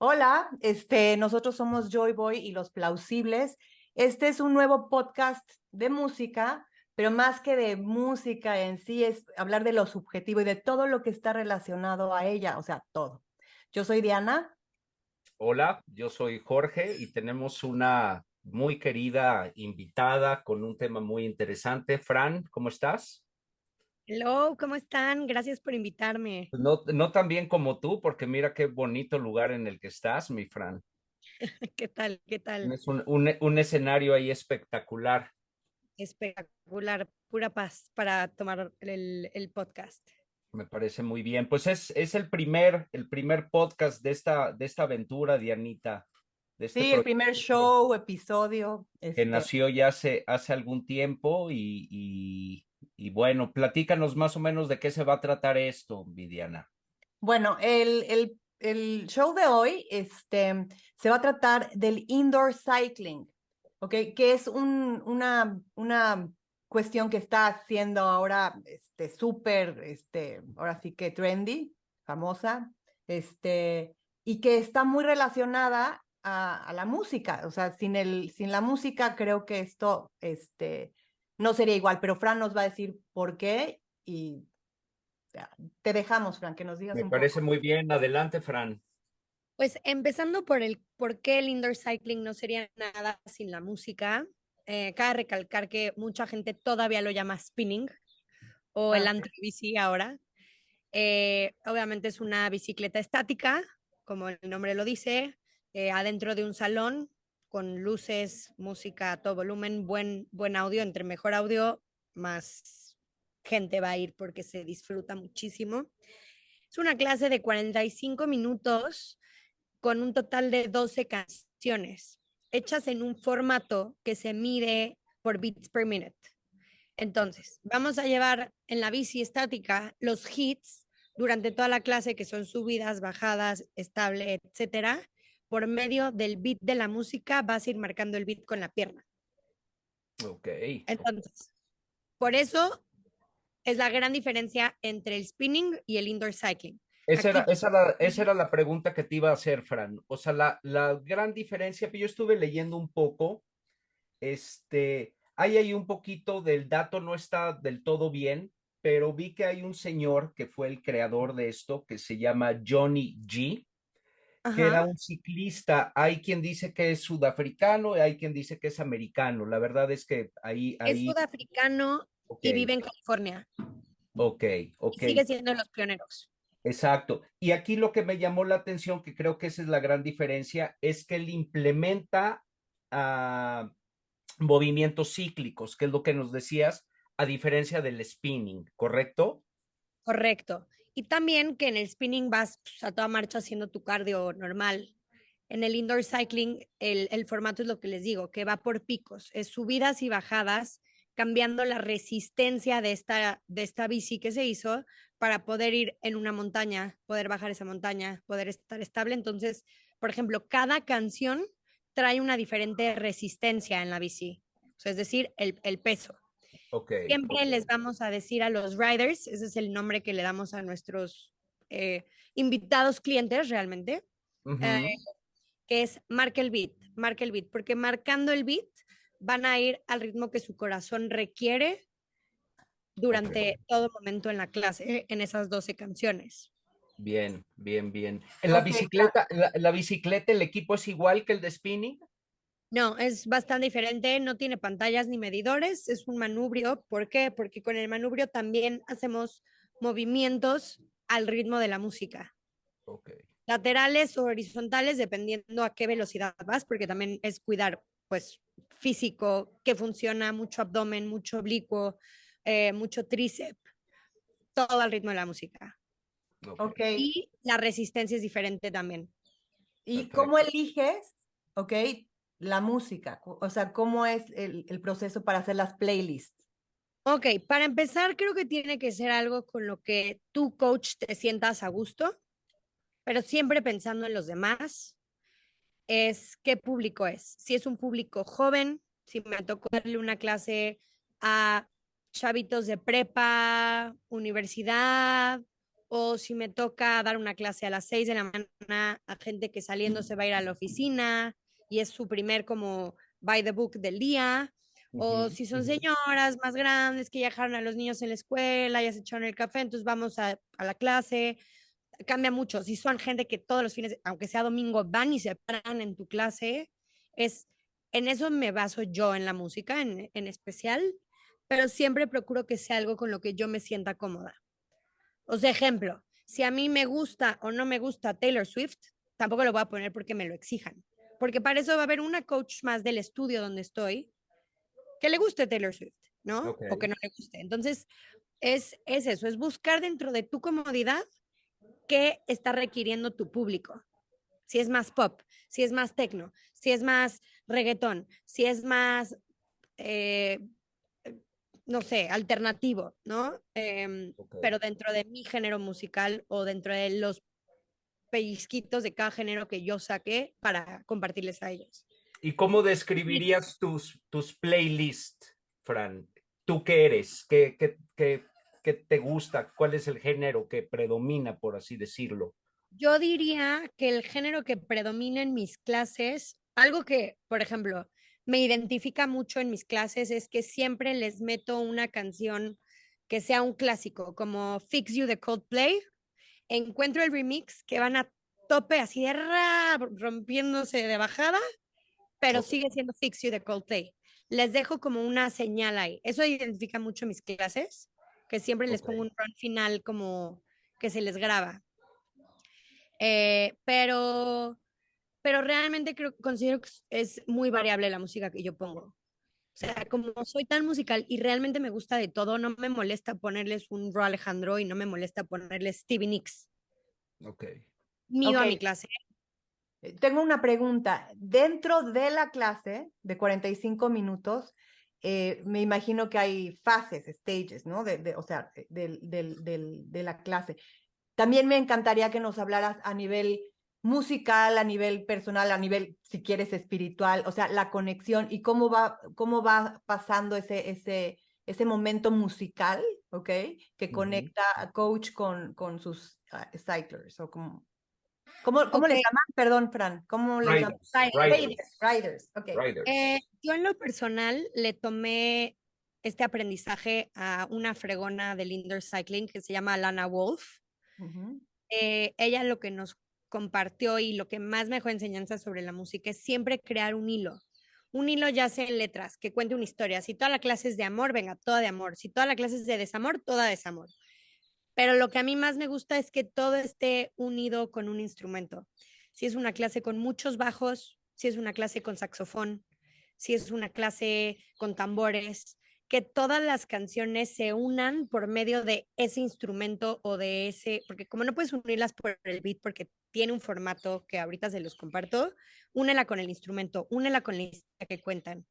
Hola, nosotros somos Joy Boy y Los Plausibles. Este es un nuevo podcast de música, pero más que de música en sí, es hablar de lo subjetivo y de todo lo que está relacionado a ella, o sea, todo. Yo soy Diana. Hola, yo soy Jorge y tenemos una muy querida invitada con un tema muy interesante. Fran, ¿cómo estás? Hello, ¿cómo están? Gracias por invitarme. No tan bien como tú, porque mira qué bonito lugar en el que estás, mi Fran. ¿Qué tal? ¿Qué tal? Tienes un escenario ahí espectacular. Espectacular, pura paz para tomar el podcast. Me parece muy bien. Pues es el primer podcast de esta aventura, Dianita, de este Sí, el proyecto primer show, episodio, que nació ya hace algún tiempo y bueno, platícanos más o menos de qué se va a tratar esto, Vidiana. Bueno, el show de hoy, se va a tratar del indoor cycling, ¿ok? Que es una cuestión que está haciendo ahora, súper, ahora sí que trendy, famosa, y que está muy relacionada a la música. O sea, sin la música creo que esto, no sería igual, pero Fran nos va a decir por qué y te dejamos, Fran, que nos digas Me un parece poco. muy bien. Adelante, Fran. Pues empezando por el por qué el indoor cycling no sería nada sin la música. Cabe recalcar que mucha gente todavía lo llama spinning o el Ah, anti-bici ahora. Obviamente es una bicicleta estática, como el nombre lo dice, adentro de un salón con luces, música a todo volumen, buen audio. Entre mejor audio, más gente va a ir porque se disfruta muchísimo. Es una clase de 45 minutos con un total de 12 canciones, hechas en un formato que se mide por beats per minute. Entonces, vamos a llevar en la bici estática los hits durante toda la clase, que son subidas, bajadas, estable, etcétera. Por medio del beat de la música vas a ir marcando el beat con la pierna. Ok. Entonces, por eso es la gran diferencia entre el spinning y el indoor cycling. Esa era, Aquí, esa era, esa era la pregunta que te iba a hacer, Fran. O sea, la gran diferencia, que yo estuve leyendo un poco, hay ahí un poquito del dato, no está del todo bien, pero vi que hay un señor que fue el creador de esto, que se llama Johnny G, que era ajá, un ciclista. Hay quien dice que es sudafricano y hay quien dice que es americano. La verdad es que es ahí, sudafricano ok, y vive en California ok, y ok, sigue siendo de los pioneros. exacto. Y aquí lo que me llamó la atención, que creo que esa es la gran diferencia, es que él implementa ah, movimientos cíclicos, que es lo que nos decías, a diferencia del spinning, ¿correcto? Correcto. Y también que en el spinning vas pues, a toda marcha haciendo tu cardio normal. En el indoor cycling, el formato es lo que les digo, que va por picos, es subidas y bajadas, cambiando la resistencia de esta bici que se hizo para poder ir en una montaña, poder bajar esa montaña, poder estar estable. Entonces, por ejemplo, cada canción trae una diferente resistencia en la bici, o sea, es decir, el peso. Ok, Siempre ok. les vamos a decir a los riders, ese es el nombre que le damos a nuestros invitados clientes realmente, eh, Ujú. que es marca el beat, porque marcando el beat van a ir al ritmo que su corazón requiere Ok, durante todo momento en la clase, en esas 12 canciones. bien, bien, bien. En la ok, bicicleta, la bicicleta, el equipo es igual que el de spinning. No, es bastante diferente, no tiene pantallas ni medidores, es un manubrio. ¿Por qué? Porque con el manubrio también hacemos movimientos al ritmo de la música. Ok, Laterales o horizontales, dependiendo a qué velocidad vas, porque también es cuidar, pues, físico, que funciona, mucho abdomen, mucho oblicuo, mucho tríceps, todo al ritmo de la música. ok, ok. Y la resistencia es diferente también. ¿Y cómo perfecto. eliges, ok, la música? O sea, ¿cómo es el proceso para hacer las playlists? Ok, para empezar, creo que tiene que ser algo con lo que tú, coach, te sientas a gusto, pero siempre pensando en los demás. Es qué público es. Si es un público joven, si me tocó darle una clase a chavitos de prepa, universidad, o si me toca dar una clase a las 6 de la mañana a gente que saliendo se va a ir a la oficina y es su primer como by the book del día, o si son señoras más grandes que ya dejaron a los niños en la escuela, ya se echaron el café, entonces vamos a la clase. Cambia mucho. Si son gente que todos los fines, aunque sea domingo, van y se paran en tu clase, en eso me baso yo en la música en especial, pero siempre procuro que sea algo con lo que yo me sienta cómoda. O sea, ejemplo, si a mí me gusta o no me gusta Taylor Swift, tampoco lo voy a poner porque me lo exijan, porque para eso va a haber una coach más del estudio donde estoy que le guste Taylor Swift, ¿no? Ok. O que no le guste. Entonces, es eso, es buscar dentro de tu comodidad qué está requiriendo tu público. Si es más pop, si es más techno, si es más reggaetón, si es más, no sé, alternativo, ¿no? Ok. Pero dentro de mi género musical o dentro de los pellizquitos de cada género que yo saqué para compartirles a ellos. ¿Y cómo describirías tus playlists, Fran? ¿Tú qué eres? ¿Qué te gusta? ¿Cuál es el género que predomina, por así decirlo? Yo diría que el género que predomina en mis clases, algo que, por ejemplo, me identifica mucho en mis clases es que siempre les meto una canción que sea un clásico, como Fix You de Coldplay. Encuentro el remix que van a tope así de rompiéndose de bajada, pero Ok. sigue siendo Fix You de Coldplay. Les dejo como una señal ahí. Eso identifica mucho mis clases, que siempre les Ok. pongo un run final como que se les graba. Pero realmente considero que es muy variable la música que yo pongo. O sea, como soy tan musical y realmente me gusta de todo, no me molesta ponerles un Ro Alejandro y no me molesta ponerles Stevie Nicks. Ok. Mido Ok, a mi clase. tengo una pregunta. Dentro de la clase de 45 minutos, me imagino que hay fases, stages, ¿no? O sea, de la clase. También me encantaría que nos hablaras a nivel musical, a nivel personal, a nivel, si quieres, espiritual, o sea, la conexión y cómo va pasando ese momento musical, ¿ok? Que Ujú. conecta a Coach con sus cyclers, o como, ¿cómo Ok, les llaman? Perdón, Fran, ¿cómo les llaman? Riders, riders, Riders, ok. riders. yo en lo personal le tomé este aprendizaje a una fregona del indoor cycling que se llama Lana Wolf. Ujú. Ella lo que nos compartió y lo que más me dejó enseñanza sobre la música es siempre crear un hilo. Un hilo ya sea en letras, que cuente una historia. Si toda la clase es de amor, venga, toda de amor. Si toda la clase es de desamor, toda desamor. Pero lo que a mí más me gusta es que todo esté unido con un instrumento. Si es una clase con muchos bajos, si es una clase con saxofón, si es una clase con tambores, que todas las canciones se unan por medio de ese instrumento o de ese, porque como no puedes unirlas por el beat porque tiene un formato que ahorita se los comparto, únela con el instrumento, únela con la historia que cuentan.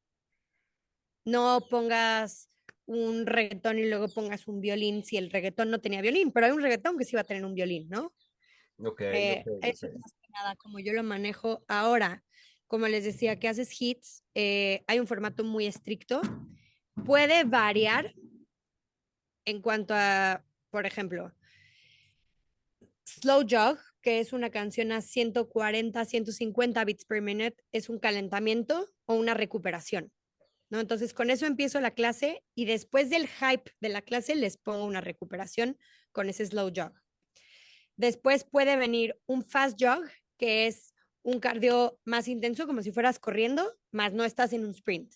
No pongas un reggaetón y luego pongas un violín si el reggaetón no tenía violín, pero hay un reggaetón que sí va a tener un violín, ¿no? Ok, ok, ok. Eso es más que nada como yo lo manejo ahora. Como les decía, que haces hits, hay un formato muy estricto. Puede variar en cuanto a, por ejemplo, Slow Jog, que es una canción a 140, 150 beats per minute, es un calentamiento o una recuperación, ¿no? Entonces, con eso empiezo la clase y después del hype de la clase les pongo una recuperación con ese Slow Jog. Después puede venir un Fast Jog, que es un cardio más intenso, como si fueras corriendo, más no estás en un sprint.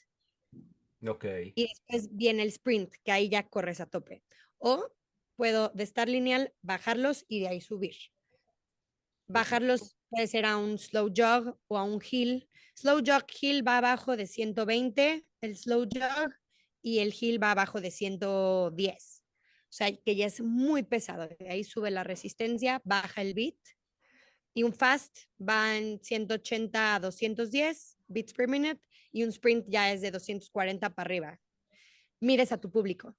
Ok. Y después viene el sprint, que ahí ya corres a tope. O puedo de estar lineal bajarlos y de ahí subir. Bajarlos puede ser a un slow jog o a un hill. Slow jog hill va abajo de 120, el slow jog, y el hill va abajo de 110. O sea, que ya es muy pesado. De ahí sube la resistencia, baja el beat. Y un fast va en 180 a 210 beats per minute y un sprint ya es de 240 para arriba. Mires a tu público.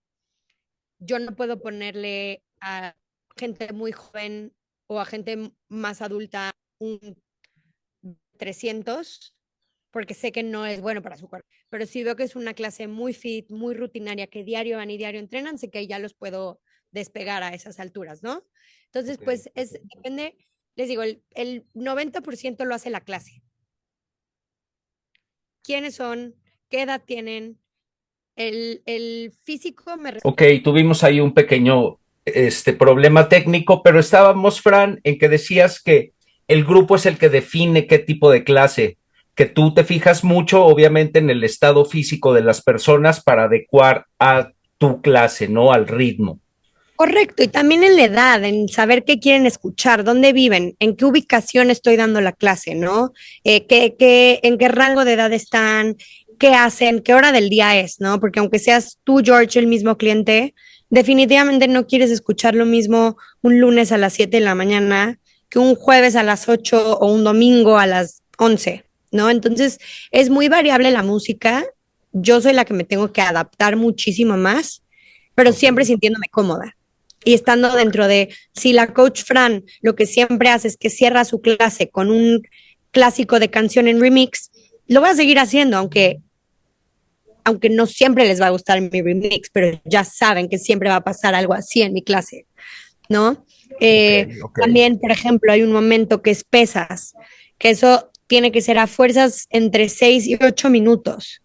Yo no puedo ponerle a gente muy joven o a gente más adulta un 300 porque sé que no es bueno para su cuerpo. Pero si veo que es una clase muy fit, muy rutinaria, que diario van y diario entrenan, sé que ya los puedo despegar a esas alturas, ¿no? Entonces, Ok, pues depende, les digo, el 90% lo hace la clase. ¿Quiénes son? ¿Qué edad tienen? El físico me Ok, tuvimos ahí un pequeño problema técnico, pero estábamos, Fran, en que decías que el grupo es el que define qué tipo de clase, que tú te fijas mucho, obviamente, en el estado físico de las personas para adecuar a tu clase, ¿no? Al ritmo. Correcto, y también en la edad, en saber qué quieren escuchar, dónde viven, en qué ubicación estoy dando la clase, ¿no? En qué rango de edad están, qué hacen, qué hora del día es, ¿no? Porque aunque seas tú, George, el mismo cliente, definitivamente no quieres escuchar lo mismo un lunes a las 7 de la mañana que un jueves a las 8 o un domingo a las 11, ¿no? Entonces, es muy variable la música. Yo soy la que me tengo que adaptar muchísimo más, pero Ok. siempre sintiéndome cómoda y estando dentro de, si la coach Fran lo que siempre hace es que cierra su clase con un clásico de canción en remix, lo voy a seguir haciendo, aunque no siempre les va a gustar mi remix, pero ya saben que siempre va a pasar algo así en mi clase, ¿no? Ok, ok. También, por ejemplo, hay un momento que es pesas, que eso tiene que ser a fuerzas entre 6 y 8 minutos,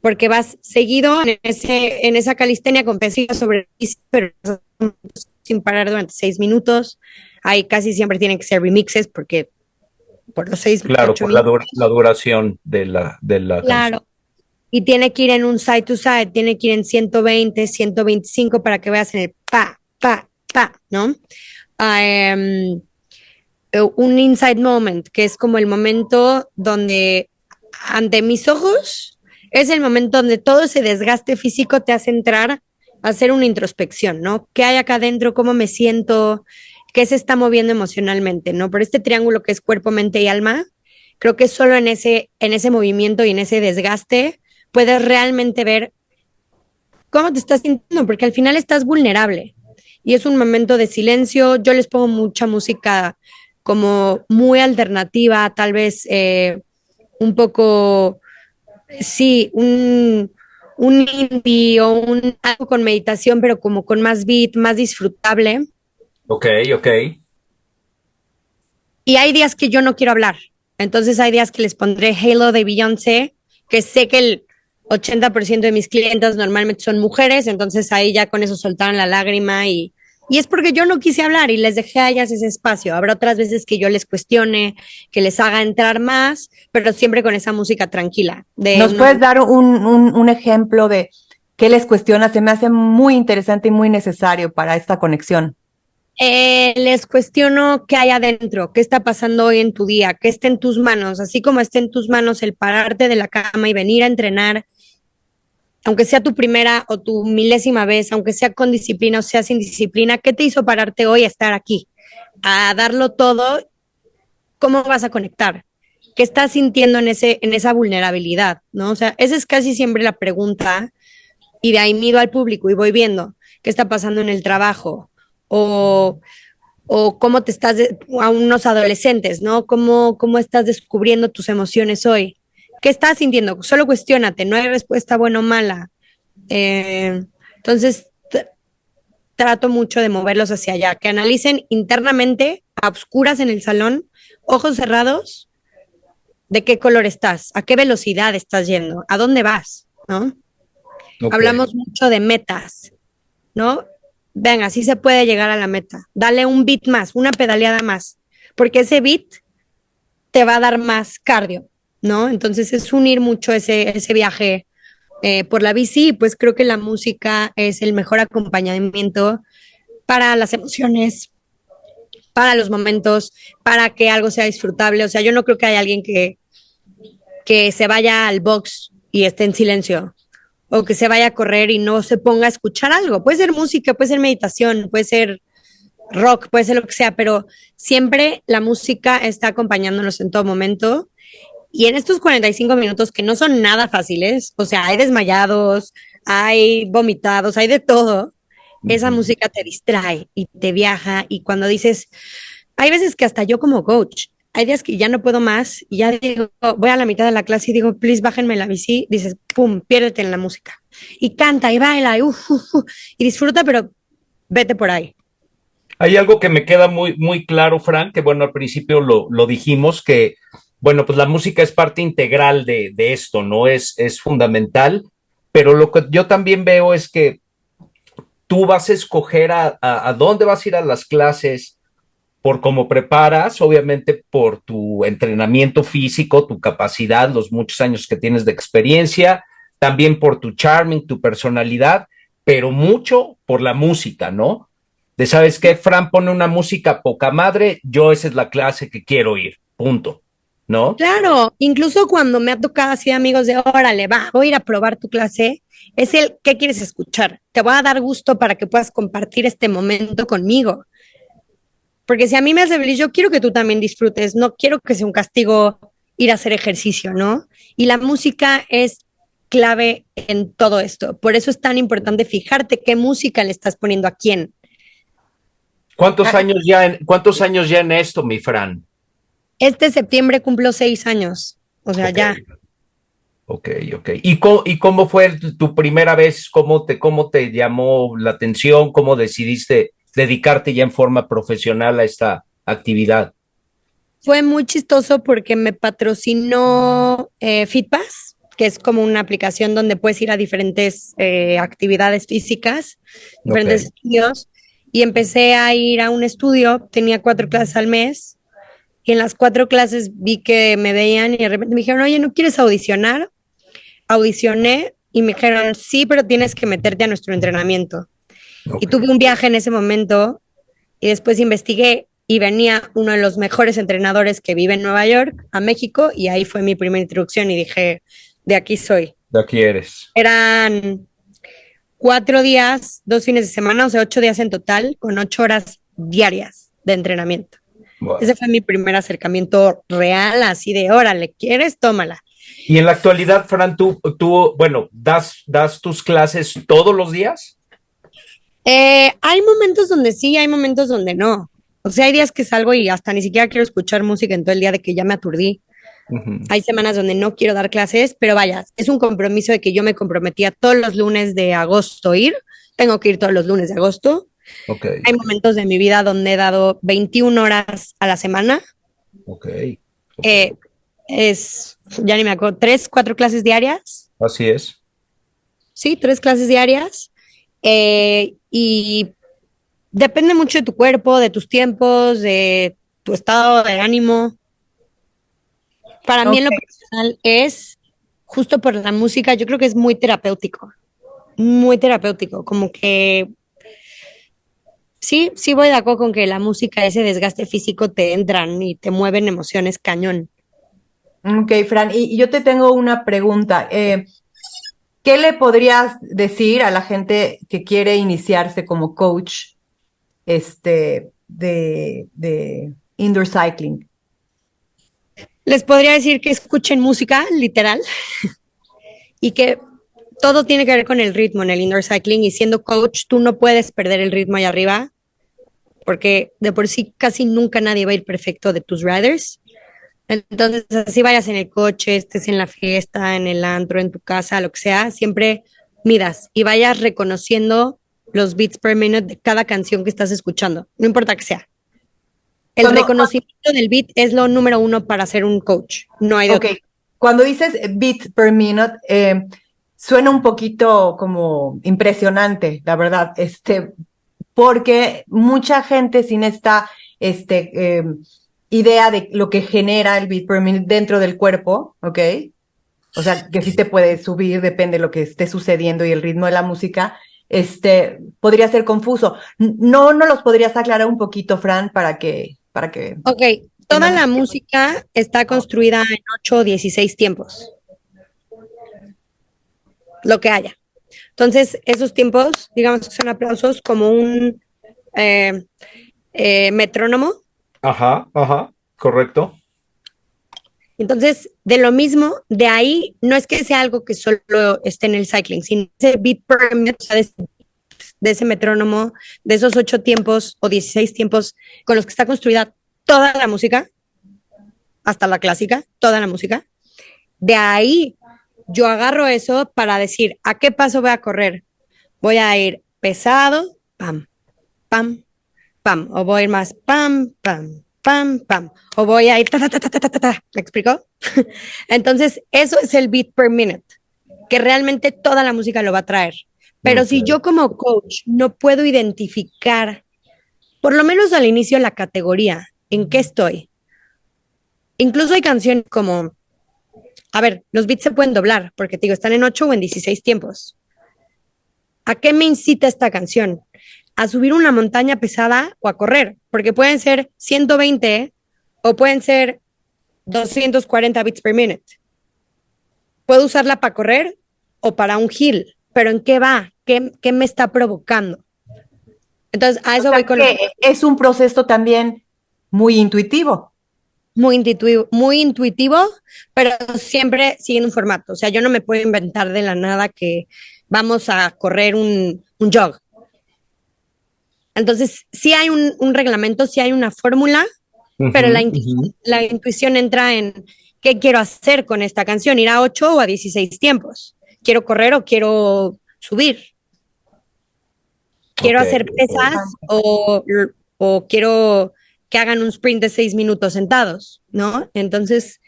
porque vas seguido en esa calistenia con pesillas sobre pero sin parar durante 6 minutos. Ahí casi siempre tienen que ser remixes porque por los seis, Claro, ocho por la, minutos. la duración de la canción. Claro. Y tiene que ir en un side to side, tiene que ir en 120, 125 para que veas en el pa, ¿no? Um, un inside moment, que es como el momento donde ante mis ojos es el momento donde todo ese desgaste físico te hace entrar a hacer una introspección, ¿no? ¿Qué hay acá adentro? ¿Cómo me siento? ¿Qué se está moviendo emocionalmente, ¿no? Por este triángulo que es cuerpo, mente y alma, creo que solo en ese movimiento y en ese desgaste puedes realmente ver cómo te estás sintiendo, porque al final estás vulnerable y es un momento de silencio. Yo les pongo mucha música como muy alternativa, tal vez un poco, sí, un indie o algo con meditación, pero como con más beat, más disfrutable. Ok, ok. Y hay días que yo no quiero hablar. Entonces hay días que les pondré Halo de Beyoncé, que sé que el 80% de mis clientes normalmente son mujeres, entonces ahí ya con eso soltaron la lágrima y es porque yo no quise hablar y les dejé a ellas ese espacio. Habrá otras veces que yo les cuestione, que les haga entrar más, pero siempre con esa música tranquila. De ¿Nos unos... puedes dar un ejemplo de qué les cuestiona? Se me hace muy interesante y muy necesario para esta conexión. Les cuestiono qué hay adentro, qué está pasando hoy en tu día, qué está en tus manos, así como está en tus manos el pararte de la cama y venir a entrenar, aunque sea tu primera o tu milésima vez, aunque sea con disciplina o sea sin disciplina, ¿qué te hizo pararte hoy a estar aquí? A darlo todo, ¿cómo vas a conectar? ¿Qué estás sintiendo en esa vulnerabilidad? ¿No? O sea, esa es casi siempre la pregunta y de ahí mido al público y voy viendo qué está pasando en el trabajo o, o cómo te estás, a unos adolescentes, ¿no? ¿Cómo estás descubriendo tus emociones hoy? ¿Qué estás sintiendo? Solo cuestiónate, no hay respuesta buena o mala. Entonces, trato mucho de moverlos hacia allá, que analicen internamente, a oscuras en el salón, ojos cerrados, de qué color estás, a qué velocidad estás yendo, a dónde vas, ¿no? Ok. Hablamos mucho de metas, ¿no? Venga, así se puede llegar a la meta. Dale un beat más, una pedaleada más, porque ese beat te va a dar más cardio, ¿no? Entonces es unir mucho ese viaje por la bici, pues creo que la música es el mejor acompañamiento para las emociones, para los momentos, para que algo sea disfrutable. O sea, yo no creo que haya alguien que se vaya al box y esté en silencio, o que se vaya a correr y no se ponga a escuchar algo. Puede ser música, puede ser meditación, puede ser rock, puede ser lo que sea, pero siempre la música está acompañándonos en todo momento. Y en estos 45 minutos que no son nada fáciles, o sea, hay desmayados, hay vomitados, hay de todo, esa Ujú. música te distrae y te viaja. Y cuando dices, hay veces que hasta yo como coach, hay días que ya no puedo más y ya digo, voy a la mitad de la clase y digo, please, bájenme la bici, dices, pum, piérdete en la música. Y canta y baila y disfruta, pero vete por ahí. Hay algo que me queda muy, muy claro, Fran, que bueno, al principio lo dijimos, que bueno, pues la música es parte integral de esto, ¿no? Es fundamental, pero lo que yo también veo es que tú vas a escoger a dónde vas a ir a las clases por cómo preparas, obviamente por tu entrenamiento físico, tu capacidad, los muchos años que tienes de experiencia, también por tu charming, tu personalidad, pero mucho por la música, ¿no? De sabes qué, Fran pone una música poca madre, yo esa es la clase que quiero ir, punto, ¿no? Claro, incluso cuando me ha tocado así amigos de, órale, va, voy a ir a probar tu clase, es el, ¿qué quieres escuchar? Te voy a dar gusto para que puedas compartir este momento conmigo. Porque si a mí me hace feliz, yo quiero que tú también disfrutes, no quiero que sea un castigo ir a hacer ejercicio, ¿no? Y la música es clave en todo esto. Por eso es tan importante fijarte qué música le estás poniendo a quién. ¿Cuántos años cuántos años ya en esto, mi Fran? Este septiembre cumplo 6 años, o sea, Ok. ya. Ok, ok. Y cómo fue tu primera vez? Cómo te llamó la atención? ¿Cómo decidiste dedicarte ya en forma profesional a esta actividad? Fue muy chistoso porque me patrocinó FitPass, que es como una aplicación donde puedes ir a diferentes actividades físicas, Ok, diferentes estudios, y empecé a ir a un estudio, tenía 4 clases al mes, y en las 4 clases vi que me veían y de repente me dijeron, oye, ¿no quieres audicionar? Audicioné y me dijeron, sí, pero tienes que meterte a nuestro entrenamiento. Y ok. tuve un viaje en ese momento y después investigué y venía uno de los mejores entrenadores que vive en Nueva York a México y ahí fue mi primera introducción y dije, de aquí soy. De aquí eres. Eran 4 días, 2 fines de semana, o sea, 8 días en total, con 8 horas diarias de entrenamiento. Bueno. Ese fue mi primer acercamiento real, así de, órale, ¿quieres? Tómala. Y en la actualidad, Fran, bueno, das tus clases todos los días. Hay momentos donde sí, hay momentos donde no. O sea, hay días que salgo y hasta ni siquiera quiero escuchar música en todo el día de que ya me aturdí. Ujú. Hay semanas donde no quiero dar clases, pero vaya, es un compromiso de que yo me comprometía todos los lunes de agosto ir. Tengo que ir todos los lunes de agosto. Ok, Hay momentos de mi vida donde he dado 21 horas a la semana. ok, ok. Eh, ya ni me acuerdo, 3, 4 clases diarias. Así es. Sí, 3 clases diarias. Y depende mucho de tu cuerpo, de tus tiempos, de tu estado de ánimo. Para mí Ok. en lo personal es, justo por la música, yo creo que es muy terapéutico, como que sí, sí voy de acuerdo con que la música, ese desgaste físico te entran y te mueven emociones cañón. Ok, Fran, y yo te tengo una pregunta. ¿Qué le podrías decir a la gente que quiere iniciarse como coach de indoor cycling? Les podría decir que escuchen música, literal, y que todo tiene que ver con el ritmo en el indoor cycling y siendo coach tú no puedes perder el ritmo allá arriba porque de por sí casi nunca nadie va a ir perfecto de tus riders. Entonces, así vayas en el coche, estés en la fiesta, en el antro, en tu casa, lo que sea, siempre midas y vayas reconociendo los beats per minute de cada canción que estás escuchando, no importa que sea. El Cuando, reconocimiento del beat es lo número uno para ser un coach, no hay de ok, otro. cuando dices beat per minute, suena un poquito como impresionante, la verdad, porque mucha gente sin esta idea de lo que genera el beat per minute dentro del cuerpo, ¿ok? O sea, que sí te puede subir, depende de lo que esté sucediendo y el ritmo de la música, podría ser confuso. No los podrías aclarar un poquito, Fran, para que Ok, toda entiendan. la música está construida en 8 o 16 tiempos, lo que haya. Entonces, esos tiempos, digamos que son aplausos como un eh, metrónomo. Ajá, ajá, correcto. Entonces, de lo mismo, de ahí no es que sea algo que solo esté en el cycling, sino ese beat per minute, o sea, de ese metrónomo, de esos 8 tiempos o 16 tiempos con los que está construida toda la música, hasta la clásica, toda la música. De ahí yo agarro eso para decir, ¿a qué paso voy a correr? Voy a ir pesado, pam. pam, pam, o voy a ir más pam, pam, pam, pam, o voy a ir ta, ta, ta, ta, ta, ta, ta, ta. ¿Me explico? Entonces, eso es el beat per minute, que realmente toda la música lo va a traer. Pero si yo como coach no puedo identificar, por lo menos al inicio, la categoría, en qué estoy. Incluso hay canciones como, a ver, los beats se pueden doblar, porque te digo, están en 8 o en 16 tiempos. ¿A qué me incita esta canción? A subir una montaña pesada o a correr, porque pueden ser 120 o pueden ser 240 beats per minute. Puedo usarla para correr o para un hill, pero ¿en qué va? ¿Qué me está provocando? Entonces, a eso voy con que es un proceso también muy intuitivo. muy intuitivo, pero siempre siguen un formato. O sea, yo no me puedo inventar de la nada que vamos a correr un jog. Entonces, sí hay un reglamento, sí hay una fórmula, pero la intuición entra en qué quiero hacer con esta canción, ir a 8 o a 16 tiempos. ¿Quiero correr o quiero subir? ¿Quiero hacer pesas o quiero que hagan un sprint de 6 minutos sentados? ¿No? Entonces,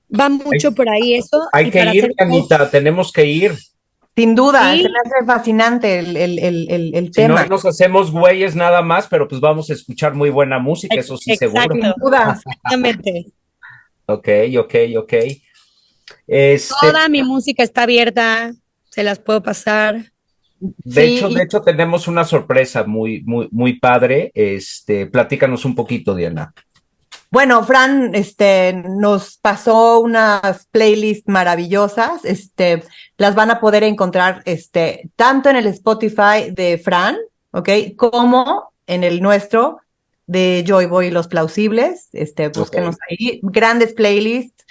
va mucho por ahí eso. Hay que ir, Anita, tenemos que ir. Sin duda, sí. Se me hace fascinante el si tema. No nos hacemos güeyes nada más, pero pues vamos a escuchar muy buena música, eso sí, seguro. Sin duda. Exactamente. Ok. Toda mi música está abierta, se las puedo pasar. De hecho, tenemos una sorpresa muy padre. Platícanos un poquito, Diana. Bueno, Fran, nos pasó unas playlists maravillosas. Las van a poder encontrar, tanto en el Spotify de Fran, ¿ok? Como en el nuestro de Joy Boy y los Plausibles. Búsquenos ahí. Grandes playlists,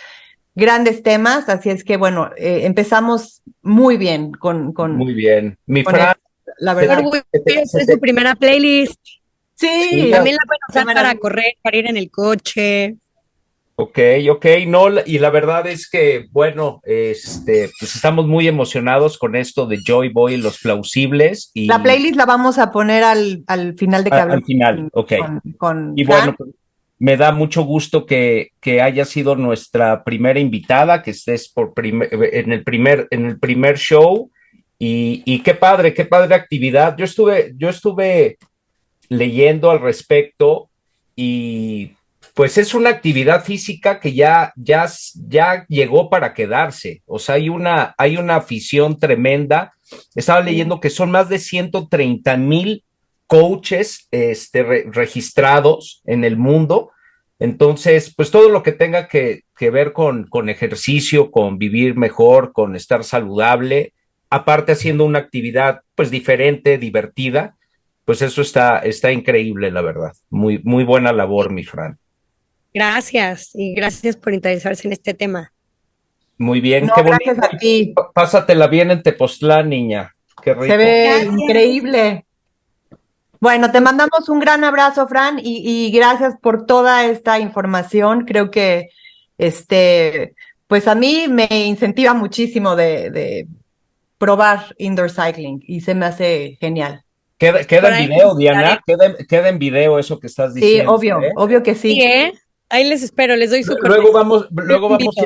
grandes temas. Así es que, bueno, empezamos muy bien con muy bien. Mi Fran, la verdad. Es su primera playlist. Sí, también la pueden usar para correr, para ir en el coche. Ok, no, y la verdad es que, bueno, pues estamos muy emocionados con esto de Joy Boy y los Plausibles. Y la playlist la vamos a poner al final de que hablemos. Al final, ok. Con y Fran. Bueno, me da mucho gusto que haya sido nuestra primera invitada, que estés en el primer show, y qué padre actividad. Yo estuve leyendo al respecto y pues es una actividad física que ya llegó para quedarse. O sea, hay una afición tremenda. Estaba leyendo que son más de 130,000 coaches registrados en el mundo. Entonces, pues todo lo que tenga que ver con ejercicio, con vivir mejor, con estar saludable, aparte haciendo una actividad pues diferente, divertida, pues eso está increíble, la verdad. Muy buena labor, mi Fran. Gracias, y gracias por interesarse en este tema. Muy bien, no, qué bonito. Gracias a ti. Pásatela bien en Tepoztlán, niña. Qué rico. Se ve increíble. Bueno, te mandamos un gran abrazo, Fran, y gracias por toda esta información. Creo que pues a mí me incentiva muchísimo de probar indoor cycling y se me hace genial. Queda en video, Diana, queda en video eso que estás diciendo. Sí, obvio que sí. Sí, ahí les espero, les doy su Luego vamos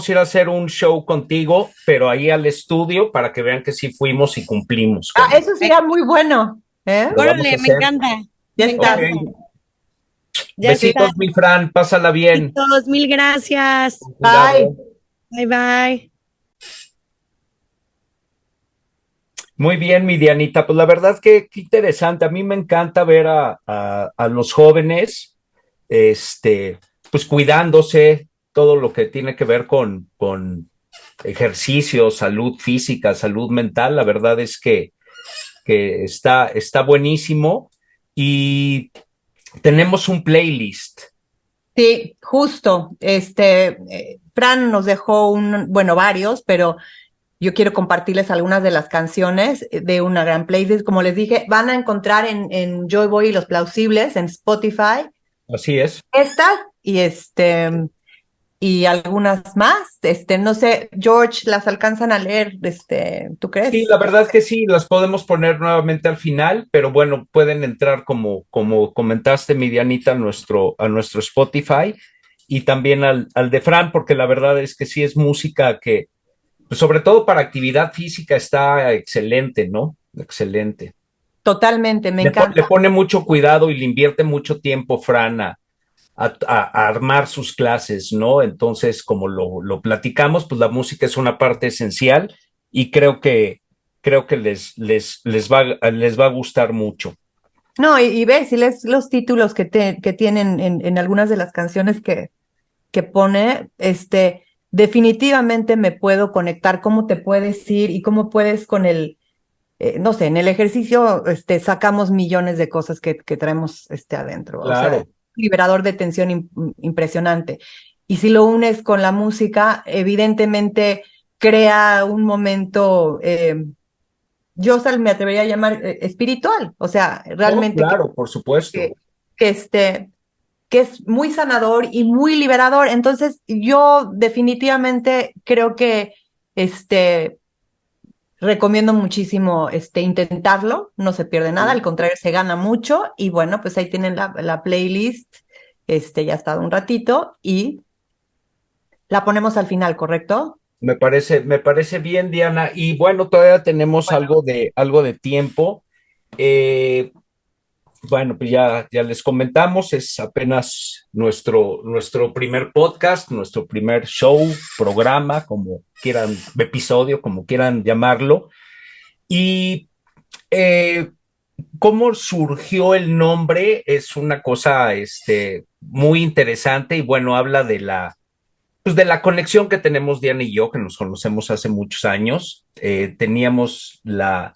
a ir a hacer un show contigo, pero ahí al estudio para que vean que sí fuimos y cumplimos. Eso sería muy bueno. Órale, me encanta. Ya está. Okay. Besitos, mi Fran, pásala bien. Besitos, mil gracias. Bye. Bye. Muy bien, mi Dianita. Pues la verdad que qué interesante. A mí me encanta ver a los jóvenes, pues cuidándose, todo lo que tiene que ver con ejercicio, salud física, salud mental. La verdad es que está buenísimo. Y tenemos un playlist. Sí, justo. Fran nos dejó varios, pero yo quiero compartirles algunas de las canciones de una gran playlist. Como les dije, van a encontrar en Joy Boy y los Plausibles, en Spotify. Así es. Esta, y y algunas más. No sé, George, ¿las alcanzan a leer? ¿Tú crees? Sí, la verdad que sí, las podemos poner nuevamente al final, pero bueno, pueden entrar como comentaste, mi Dianita, a nuestro Spotify y también al de Fran, porque la verdad es que sí es música que, pues, sobre todo para actividad física, está excelente, ¿no? Excelente. Totalmente, me Le encanta. pone mucho cuidado y le invierte mucho tiempo, Fran, a armar sus clases, ¿no? Entonces, como lo platicamos, pues la música es una parte esencial y creo que les va a gustar mucho. No, y ve, si lees los títulos que tienen en algunas de las canciones que pone, definitivamente me puedo conectar, cómo te puedes ir y cómo puedes con no sé, en el ejercicio, sacamos millones de cosas que traemos, adentro, o sea, Claro, liberador de tensión impresionante. Y si lo unes con la música, evidentemente crea un momento, yo me atrevería a llamar espiritual, o sea, no, realmente claro, por supuesto. que, que este, que es muy sanador y muy liberador. Entonces, yo definitivamente creo que recomiendo muchísimo intentarlo, no se pierde nada, al Sí. contrario, se gana mucho. Y bueno, pues ahí tienen la playlist, ya ha estado un ratito y la ponemos al final, ¿correcto? Me parece bien, Diana. Y bueno, todavía tenemos algo de tiempo. Eh, Bueno, pues ya les comentamos, es apenas nuestro primer podcast, nuestro primer show, programa, como quieran, episodio, como quieran llamarlo. Y eh, cómo surgió el nombre es una cosa muy interesante y bueno, habla pues de la conexión que tenemos Diana y yo, que nos conocemos hace muchos años. Teníamos la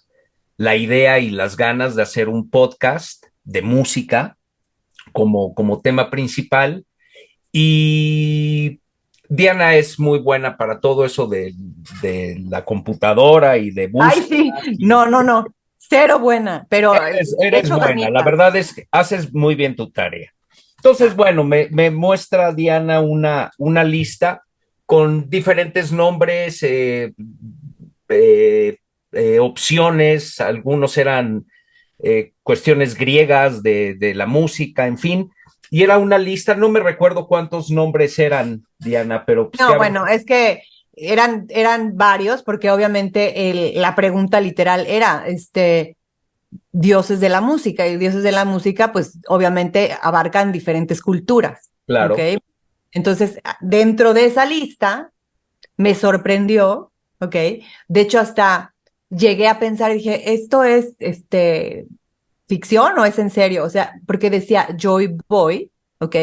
idea y las ganas de hacer un podcast de música como tema principal. Y Diana es muy buena para todo eso de la computadora y de Ay, búsqueda. sí, no, no, no, cero buena, pero le Eres echo buena, la ganitas. verdad es que haces muy bien tu tarea. Entonces, bueno, me muestra Diana una lista con diferentes nombres, eh, opciones, algunos eran cuestiones griegas de la música, en fin, y era una lista, no me recuerdo cuántos nombres eran, Diana, pero pues que No, habla. bueno, es que eran varios, porque obviamente la pregunta literal era, dioses de la música, y dioses de la música, pues obviamente abarcan diferentes culturas, ¿ok? Claro, Entonces, dentro de esa lista, me sorprendió, ¿ok? De hecho, hasta llegué a pensar, dije, ¿esto es, ficción o es en serio? O sea, porque decía Joy Boy, ¿ok?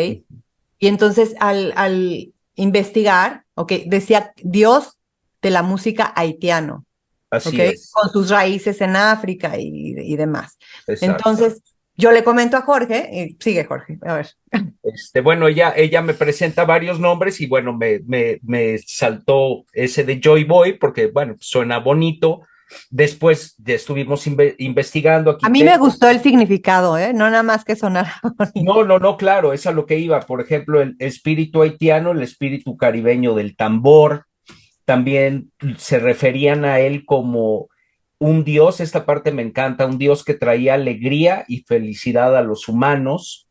Y entonces al investigar, ¿ok? Decía Dios de la música haitiano, ¿ok? así es, Con sus raíces en África y demás. exacto. Entonces, yo le comento a Jorge, y sigue Jorge, a ver. Bueno, ella me presenta varios nombres y bueno, me saltó ese de Joy Boy porque, bueno, suena bonito. Después ya estuvimos investigando, A aquí mí me tengo. gustó el significado, ¿eh? No nada más que sonara bonito. No, no, no, claro, es a lo que iba. Por ejemplo, el espíritu haitiano, el espíritu caribeño del tambor, también se referían a él como un dios, esta parte me encanta, un dios que traía alegría y felicidad a los humanos.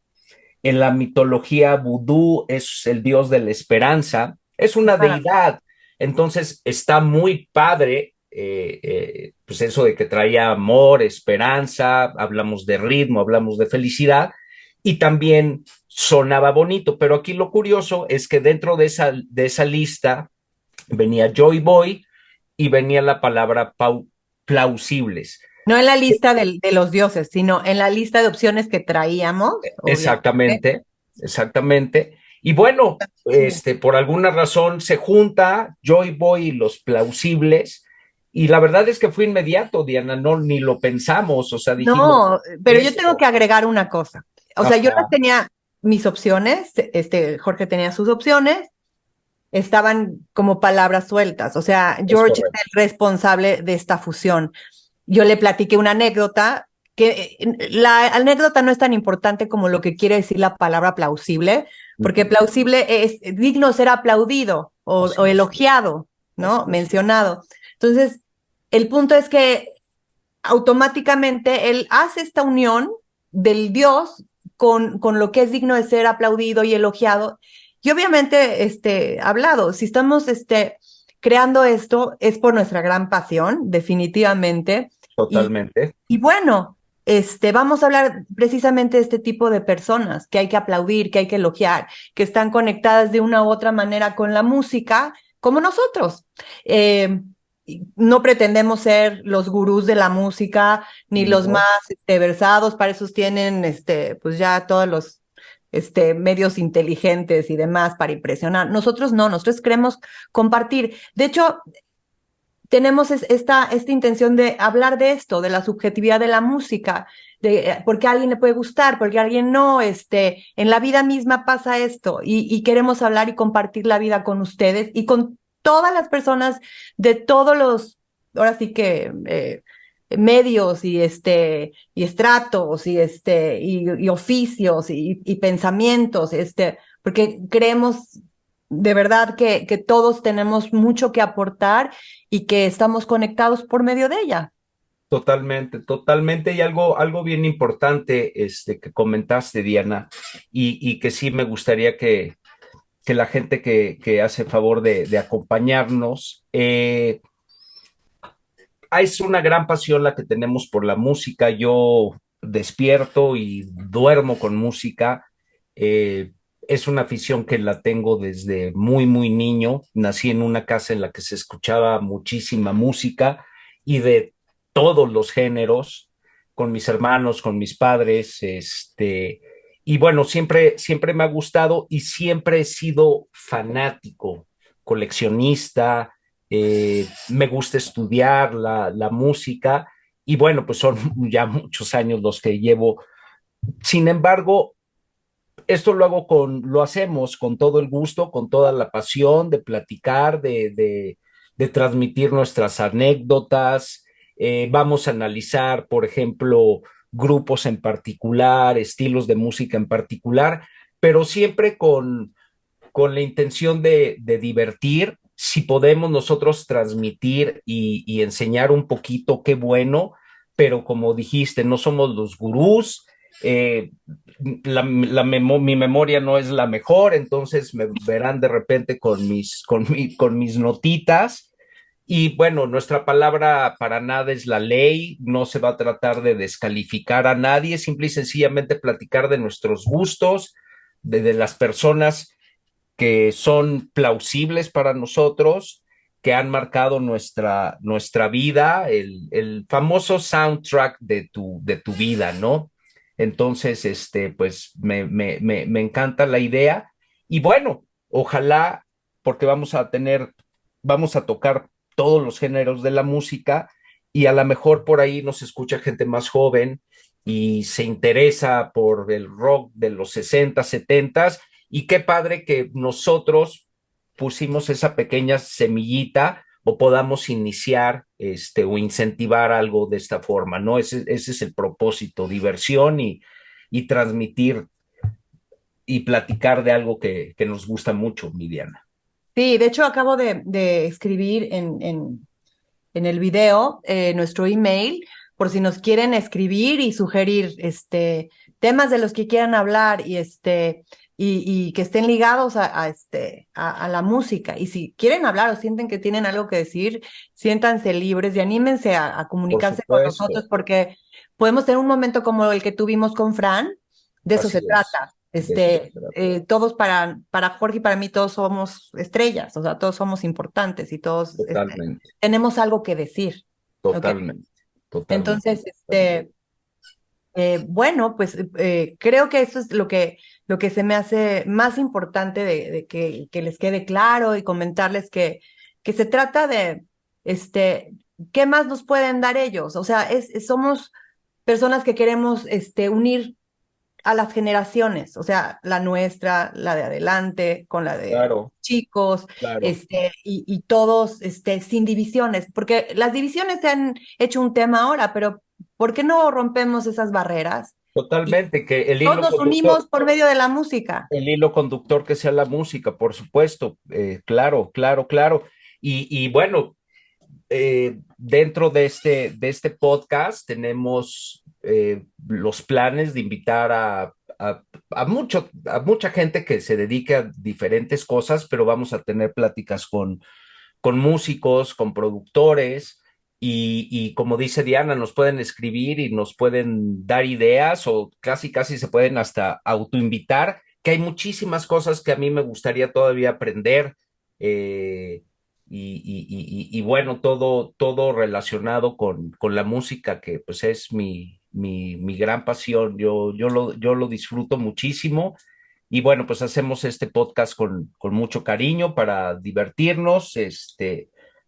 En la mitología vudú es el dios de la esperanza, es una deidad, entonces está muy padre, pues eso de que traía amor, esperanza, hablamos de ritmo, hablamos de felicidad y también sonaba bonito, pero aquí lo curioso es que dentro de esa lista venía Joy Boy y venía la palabra plausibles. No en la lista de los dioses, sino en la lista de opciones que traíamos, obviamente. Exactamente, exactamente. Y bueno, por alguna razón se junta Joy Boy y los plausibles, y la verdad es que fue inmediato, Diana, no, ni lo pensamos, o sea, dijimos No, pero yo tengo esto. que agregar una cosa. O sea, yo no Ajá, tenía mis opciones, Jorge tenía sus opciones, estaban como palabras sueltas. O sea, es George es correcto. el responsable de esta fusión. Yo le platiqué una anécdota que la anécdota no es tan importante como lo que quiere decir la palabra plausible, porque plausible es digno ser aplaudido o elogiado, ¿no? Mencionado. Entonces, el punto es que automáticamente él hace esta unión del Dios con lo que es digno de ser aplaudido y elogiado. Y obviamente, hablado, si estamos creando esto, es por nuestra gran pasión, definitivamente. Totalmente. Y bueno, vamos a hablar precisamente de este tipo de personas que hay que aplaudir, que hay que elogiar, que están conectadas de una u otra manera con la música, como nosotros. No pretendemos ser los gurús de la música, ni los No. más versados, para eso tienen pues ya todos los medios inteligentes y demás para impresionar. Nosotros no, nosotros queremos compartir. De hecho, tenemos esta intención de hablar de esto, de la subjetividad de la música, de por qué a alguien le puede gustar, porque a alguien no, en la vida misma pasa esto y queremos hablar y compartir la vida con ustedes y con todas las personas de todos los, ahora sí que medios y estratos y oficios y pensamientos, porque creemos de verdad que todos tenemos mucho que aportar y que estamos conectados por medio de ella. Totalmente, totalmente. Y algo bien importante que comentaste, Diana, y que sí me gustaría que la gente que hace favor de acompañarnos, es una gran pasión la que tenemos por la música. Yo despierto y duermo con música. Eh, es una afición que la tengo desde muy, muy niño. Nací en una casa en la que se escuchaba muchísima música y de todos los géneros, con mis hermanos, con mis padres, y bueno, siempre me ha gustado y siempre he sido fanático, coleccionista. Me gusta estudiar la música y bueno, pues son ya muchos años los que llevo. Sin embargo, esto lo hacemos con todo el gusto, con toda la pasión de platicar, de transmitir nuestras anécdotas. Vamos a analizar, por ejemplo, grupos en particular, estilos de música en particular, pero siempre con la intención de divertir. Si podemos nosotros transmitir y enseñar un poquito, qué bueno, pero como dijiste, no somos los gurús. eh, mi memoria no es la mejor, entonces me verán de repente con mis notitas. Y bueno, nuestra palabra para nada es la ley, no se va a tratar de descalificar a nadie, simple y sencillamente platicar de nuestros gustos, de las personas que son plausibles para nosotros, que han marcado nuestra vida, el famoso soundtrack de tu vida, ¿no? Entonces, pues me encanta la idea y bueno, ojalá, porque vamos a tocar todos los géneros de la música y a lo mejor por ahí nos escucha gente más joven y se interesa por el rock de los 60, 70 y qué padre que nosotros pusimos esa pequeña semillita o podamos iniciar o incentivar algo de esta forma, ¿no? Ese es el propósito, diversión y transmitir y platicar de algo que nos gusta mucho, Viviana. Sí, de hecho acabo de escribir en el video nuestro email por si nos quieren escribir y sugerir temas de los que quieran hablar y que estén ligados a la música. Y si quieren hablar o sienten que tienen algo que decir, siéntanse libres y anímense a Por comunicarse con supuesto, nosotros porque podemos tener un momento como el que tuvimos con Fran, de eso así se es. trata. De eso se trata. Todos para Jorge y para mí todos somos estrellas, o sea, todos somos importantes y todos Totalmente, tenemos algo que decir. ¿Ok? totalmente, totalmente. Entonces, bueno, pues creo que eso es lo que se me hace más importante de que les quede claro y comentarles que se trata de, ¿qué más nos pueden dar ellos? O sea, somos personas que queremos unir a las generaciones, o sea, la nuestra, la de adelante, con la de Claro, chicos, claro. y todos sin divisiones, porque las divisiones se han hecho un tema ahora, pero ¿Por qué no rompemos esas barreras? Y Totalmente, que todos nos unimos por medio de la música. el hilo conductor que sea la música, por supuesto, claro, claro, claro. Y bueno, dentro de este podcast tenemos los planes de invitar a mucha gente que se dedica a diferentes cosas, pero vamos a tener pláticas con músicos, con productores. Y como dice Diana, nos pueden escribir y nos pueden dar ideas o casi, casi se pueden hasta autoinvitar, que hay muchísimas cosas que a mí me gustaría todavía aprender. eh, y bueno, todo relacionado con la música, que pues es mi gran pasión. Yo lo disfruto muchísimo. Y bueno, pues hacemos este podcast con mucho cariño para divertirnos.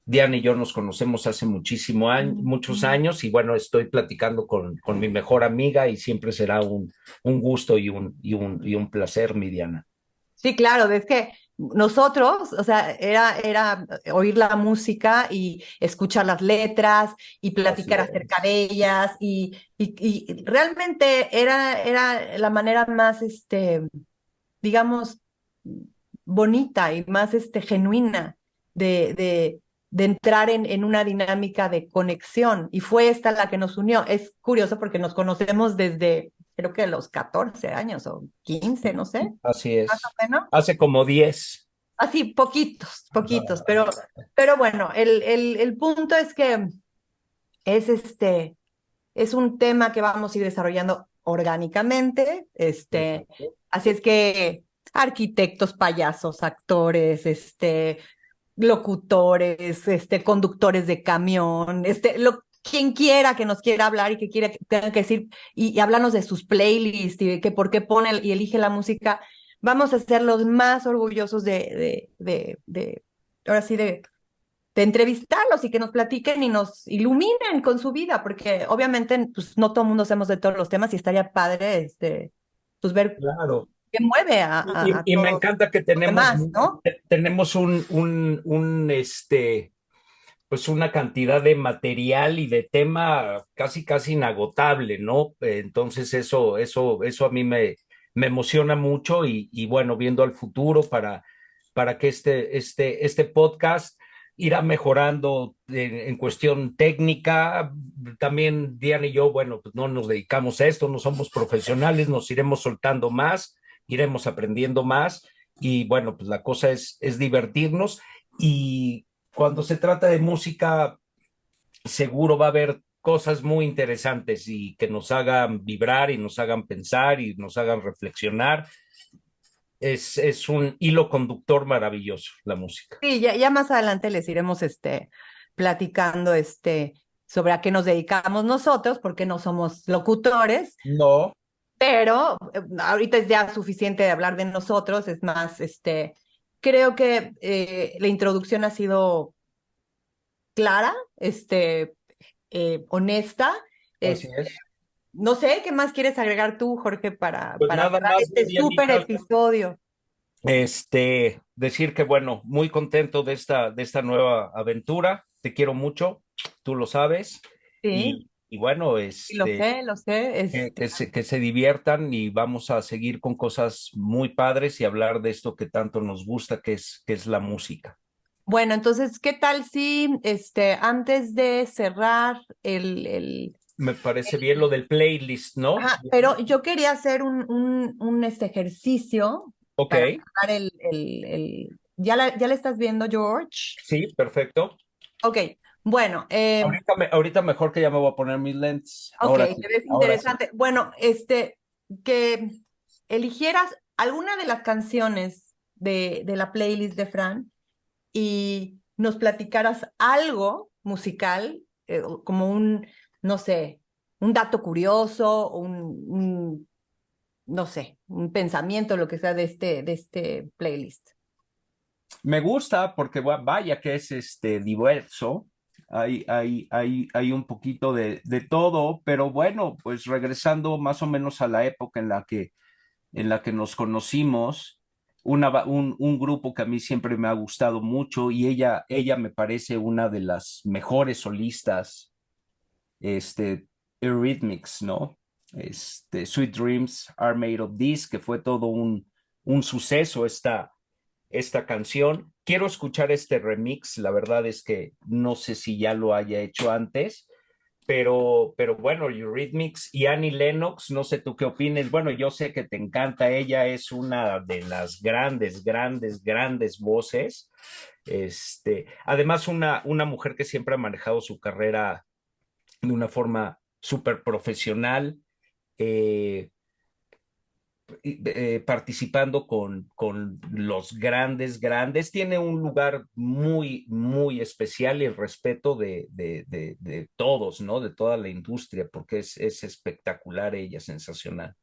Diana y yo nos conocemos hace muchos años y bueno, estoy platicando con mi mejor amiga y siempre será un gusto y un placer, mi Diana. Sí, claro, es que nosotros, o sea, era oír la música y escuchar las letras y Así platicar acerca es. de ellas y realmente era la manera más, digamos, bonita y más genuina de entrar en una dinámica de conexión. Y fue esta la que nos unió. Es curioso porque nos conocemos desde, creo que los 14 años o 15 no sé, Así más o es. menos. Hace como 10. Así, poquitos, poquitos, pero bueno, el punto es que es es un tema que vamos a ir desarrollando orgánicamente, Perfecto. así es que arquitectos, payasos, actores, locutores, conductores de camión, quien quiera que nos quiera hablar y que quiera que tenga que decir y hablarnos de sus playlists y de que por qué pone y elige la música, vamos a ser los más orgullosos ahora sí, de entrevistarlos y que nos platiquen y nos iluminen con su vida, porque obviamente pues, no todo el mundo hacemos de todos los temas y estaría padre pues ver Claro. qué mueve a Y me todos encanta que los demás, ¿no? tenemos pues una cantidad de material y de tema casi, casi inagotable, ¿no? Entonces eso a mí me emociona mucho y bueno, viendo al futuro para que este podcast irá mejorando en cuestión técnica. También Diana y yo, bueno, pues no nos dedicamos a esto, no somos profesionales, nos iremos soltando más, iremos aprendiendo más y bueno, pues la cosa es divertirnos y cuando se trata de música, seguro va a haber cosas muy interesantes y que nos hagan vibrar y nos hagan pensar y nos hagan reflexionar. Es un hilo conductor maravilloso, la música. Sí, ya más adelante les iremos platicando sobre a qué nos dedicamos nosotros, porque no somos locutores, No, pero ahorita es ya suficiente de hablar de nosotros, es más, creo que la introducción ha sido clara, honesta. así Es, es. no sé, ¿qué más quieres agregar tú, Jorge, Pues para nada cerrar más, este súper Dianita, episodio? decir que bueno, muy contento de esta nueva aventura. Te quiero mucho, tú lo sabes. Sí, Y bueno, sí, lo sé. que se diviertan y vamos a seguir con cosas muy padres y hablar de esto que tanto nos gusta, que es la música. Bueno, entonces, ¿qué tal si, antes de cerrar Me parece bien lo del playlist, ¿no? ajá, pero yo quería hacer un ejercicio Ok, para cerrar ¿ya la estás viendo, George? sí, perfecto. Ok, bueno, Ahorita mejor que ya me voy a poner mis lentes. ok, Ahora sí, te ves ahora sí. interesante. Bueno, que eligieras alguna de las canciones de la playlist de Fran y nos platicaras algo musical, como no sé, un dato curioso, no sé, un pensamiento, lo que sea de este playlist. Me gusta porque vaya que es diverso. Hay un poquito de todo, pero bueno, pues regresando más o menos a la época en la que nos conocimos, un grupo que a mí siempre me ha gustado mucho y ella me parece una de las mejores solistas, este, Eurythmics, ¿no? Sweet Dreams Are Made of This, que fue todo un suceso esta canción. Quiero escuchar este remix, la verdad es que no sé si ya lo haya hecho antes, pero bueno, Eurythmics y Annie Lennox, no sé tú qué opines. Bueno, yo sé que te encanta, ella es una de las grandes, grandes, grandes voces. Además, una mujer que siempre ha manejado su carrera de una forma súper profesional, eh, participando con los grandes, grandes, tiene un lugar muy, muy especial y el respeto de todos, ¿no? De toda la industria, porque es espectacular ella, sensacional.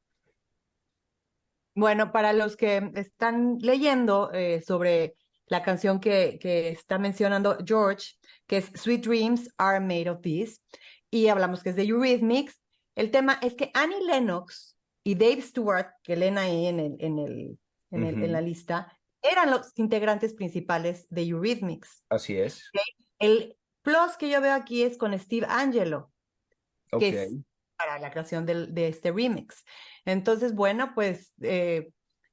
Bueno, para los que están leyendo sobre la canción que está mencionando George, que es Sweet Dreams Are Made of This, y hablamos que es de Eurythmics, el tema es que Annie Lennox y Dave Stewart, que leen ahí en la lista, eran los integrantes principales de Eurythmics. Así es. ¿Okay? El plus que yo veo aquí es con Steve Angelo, que Ok. es para la creación de este remix. Entonces, bueno, pues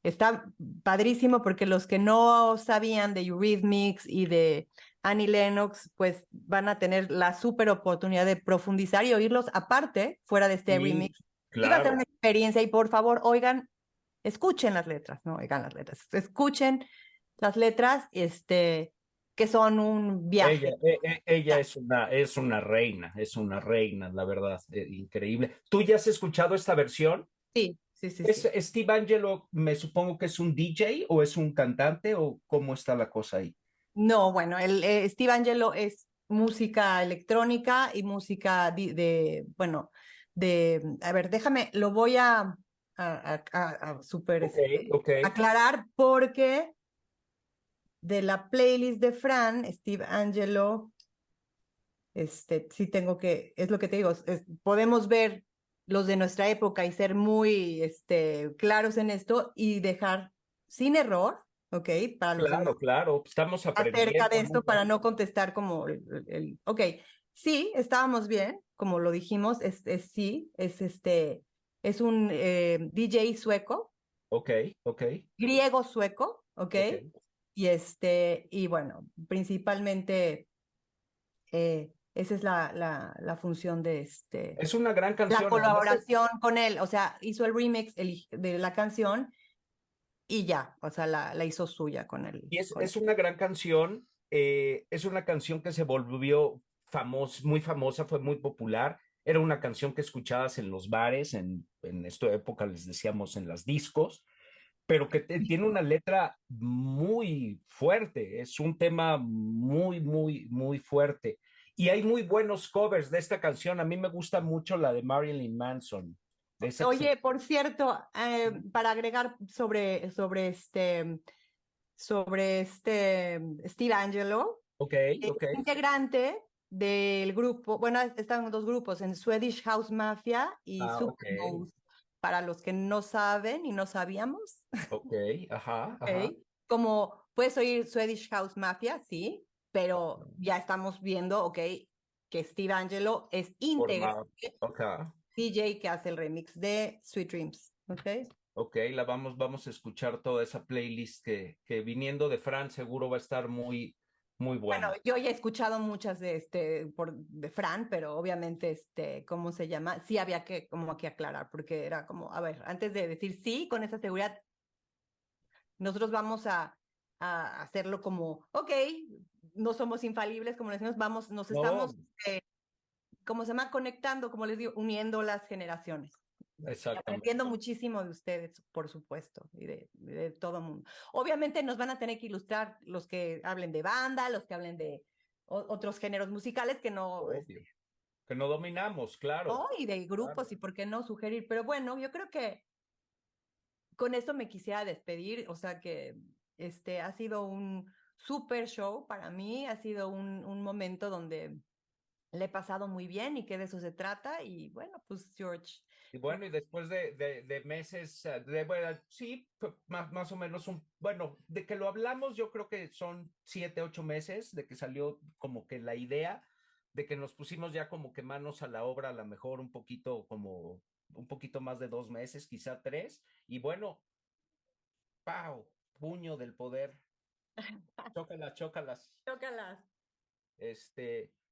está padrísimo porque los que no sabían de Eurythmics y de Annie Lennox, pues van a tener la súper oportunidad de profundizar y oírlos aparte, fuera de este Sí, remix. Y va a ser claro. una experiencia y por favor, oigan, escuchen las letras, no oigan las letras, escuchen las letras, que son un Ella, viaje. ella es una reina, la verdad, increíble. ¿Tú ya has escuchado esta versión? Sí, sí, sí, ¿Es sí. Steve Angelo, me supongo que es un DJ o es un cantante o cómo está la cosa ahí? No, bueno, el Steve Angelo es música electrónica y música bueno, a ver, déjame, lo voy a super Ok, ok. aclarar porque de la playlist de Fran, Steve Angelo, sí tengo es lo que te digo, podemos ver los de nuestra época y ser muy, claros en esto y dejar sin error, ¿ok? Para los demás Claro, claro, estamos acerca de aprendiendo, ¿no? esto para no contestar como ok, sí, estábamos bien, como lo dijimos, sí, es un DJ sueco, Ok, ok, griego sueco, ok, ok. y bueno, principalmente esa es la función de Es una gran la canción, además colaboración con él, o sea, hizo el remix de la canción y ya, o sea, la hizo suya con él. y es una gran canción, es una canción que se volvió muy famosa, fue muy popular. Era una canción que escuchabas en los bares, en esta época les decíamos en las discos, pero que tiene una letra muy fuerte, es un tema muy, muy, muy fuerte. Y hay muy buenos covers de esta canción. A mí me gusta mucho la de Marilyn Manson, de esa que Oye, por cierto, para agregar sobre Steve Angelo, Ok, es ok. integrante del grupo, bueno, están dos grupos, en Swedish House Mafia y Ah, ok, Supermode, para los que no saben y no sabíamos, ok, ajá, ajá. ¿ok? Como puedes oír Swedish House Mafia, sí, pero ya estamos viendo, ¿ok? Que Steve Angelo es Forma, integrante ok, DJ que hace el remix de Sweet Dreams, ¿ok? ok, vamos a escuchar toda esa playlist que viniendo de Fran seguro va a estar muy, muy Bueno, buena. yo ya he escuchado muchas de Fran, pero obviamente, ¿cómo se llama? Sí había que como que aclarar, porque era como, a ver, antes de decir sí con esa seguridad, nosotros vamos a hacerlo como, ok, no somos infalibles, como les decimos, nos No, estamos, ¿cómo se llama? Conectando, como les digo, uniendo las generaciones. Y exactamente. aprendiendo muchísimo de ustedes, por supuesto, y de todo mundo. Obviamente nos van a tener que ilustrar los que hablen de banda, los que hablen de otros géneros musicales que no, Obvio. Que no dominamos, claro, ¿no? Y de claro. grupos y por qué no sugerir. Pero bueno, yo creo que con esto me quisiera despedir, o sea que ha sido un super show para mí, ha sido un momento donde le he pasado muy bien y que de eso se trata. Y bueno, pues George, Y bueno, y después de meses, bueno, sí, más o menos bueno, de que lo hablamos, yo creo que son 7, 8 meses de que salió como que la idea, de que nos pusimos ya como que manos a la obra, a lo mejor un poquito como un poquito más de 2 meses, quizá 3, y bueno, ¡pau! Puño del poder, chócalas, chócalas. Chócalas.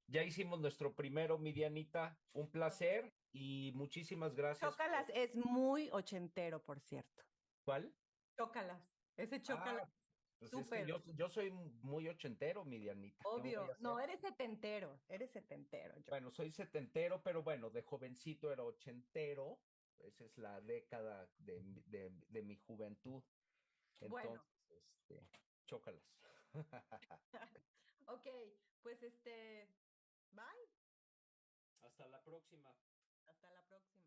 Ya hicimos nuestro primero, mi Dianita, un placer y muchísimas gracias. Chócalas es muy ochentero, por cierto. ¿Cuál? Chócalas. Ese chócalas. Pues es que Súper. yo soy muy ochentero, mi Dianita. ¿Qué voy a Obvio. hacer? No, eres setentero. Eres setentero. Bueno, soy setentero, pero bueno, de jovencito era ochentero. Esa es la década de mi juventud. Bueno. Entonces, chócalas. Ok, pues bye. Hasta la próxima. Hasta la próxima.